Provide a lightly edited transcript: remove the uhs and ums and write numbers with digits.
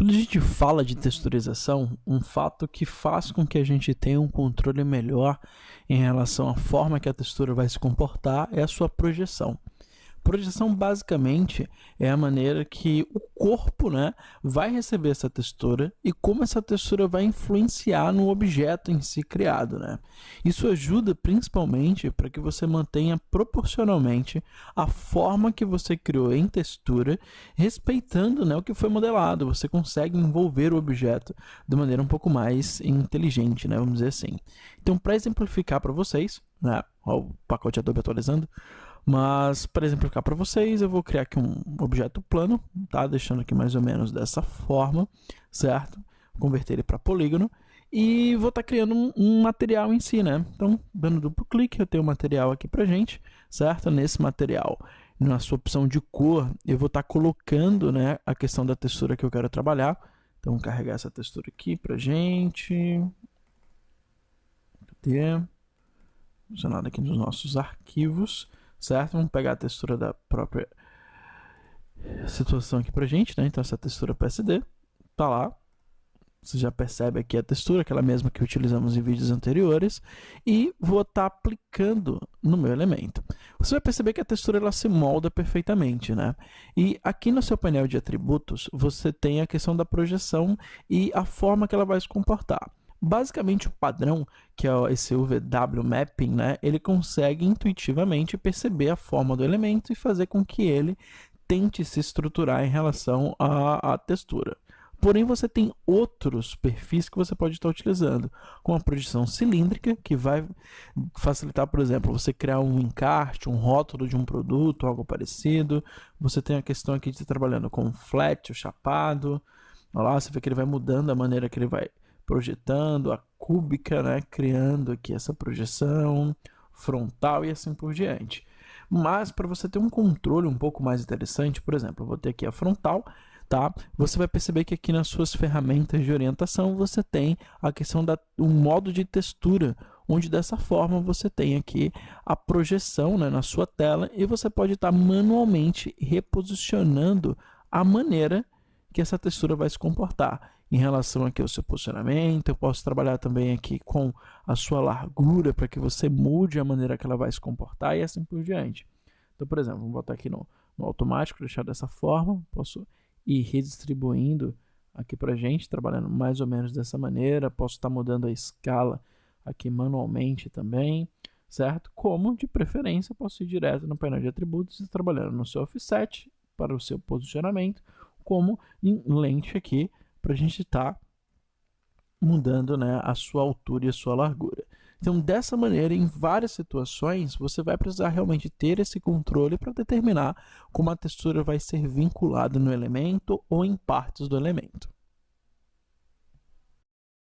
Quando a gente fala de texturização, um fato que faz com que a gente tenha um controle melhor em relação à forma que a textura vai se comportar é a sua projeção. Projeção basicamente é a maneira que o corpo, vai receber essa textura e como essa textura vai influenciar no objeto em si criado, Isso ajuda principalmente para que você mantenha proporcionalmente a forma que você criou em textura, respeitando, o que foi modelado. Você consegue envolver o objeto de maneira um pouco mais inteligente, vamos dizer assim. Então, para exemplificar para vocês, o pacote Adobe atualizando, mas para exemplificar para vocês, eu vou criar aqui um objeto plano, tá? Deixando aqui mais ou menos dessa forma, certo? Converter ele para polígono e vou estar criando um material em si, Então, dando duplo clique, eu tenho um material aqui pra gente, certo? Nesse material, na sua opção de cor, eu vou estar colocando, a questão da textura que eu quero trabalhar. Então, vou carregar essa textura aqui pra gente. Cadê? Funcionando aqui nos nossos arquivos. Certo? Vamos pegar a textura da própria situação aqui pra gente, Então essa textura PSD tá lá. Você já percebe aqui a textura, aquela mesma que utilizamos em vídeos anteriores, e vou estar aplicando no meu elemento. Você vai perceber que a textura ela se molda perfeitamente, E aqui no seu painel de atributos, você tem a questão da projeção e a forma que ela vai se comportar. Basicamente, o padrão, que é esse UVW Mapping, ele consegue intuitivamente perceber a forma do elemento e fazer com que ele tente se estruturar em relação à textura. Porém, você tem outros perfis que você pode estar utilizando, como a projeção cilíndrica, que vai facilitar, por exemplo, você criar um encarte, um rótulo de um produto, algo parecido. Você tem a questão aqui de estar trabalhando com flat, o chapado. Olha lá, você vê que ele vai mudando a maneira que ele vai projetando, a cúbica, criando aqui essa projeção frontal e assim por diante. Mas para você ter um controle um pouco mais interessante, por exemplo, eu vou ter aqui a frontal, tá? Você vai perceber que aqui nas suas ferramentas de orientação você tem a questão do modo de textura, onde dessa forma você tem aqui a projeção, na sua tela e você pode estar manualmente reposicionando a maneira que essa textura vai se comportar. Em relação aqui ao seu posicionamento, eu posso trabalhar também aqui com a sua largura para que você mude a maneira que ela vai se comportar e assim por diante. Então, por exemplo, vamos botar aqui no automático, deixar dessa forma, posso ir redistribuindo aqui para a gente, trabalhando mais ou menos dessa maneira, posso estar mudando a escala aqui manualmente também, certo? Como, de preferência, posso ir direto no painel de atributos e trabalhando no seu offset para o seu posicionamento, como em lente aqui, para a gente estar mudando a sua altura e a sua largura. Então, dessa maneira, em várias situações, você vai precisar realmente ter esse controle para determinar como a textura vai ser vinculada no elemento ou em partes do elemento.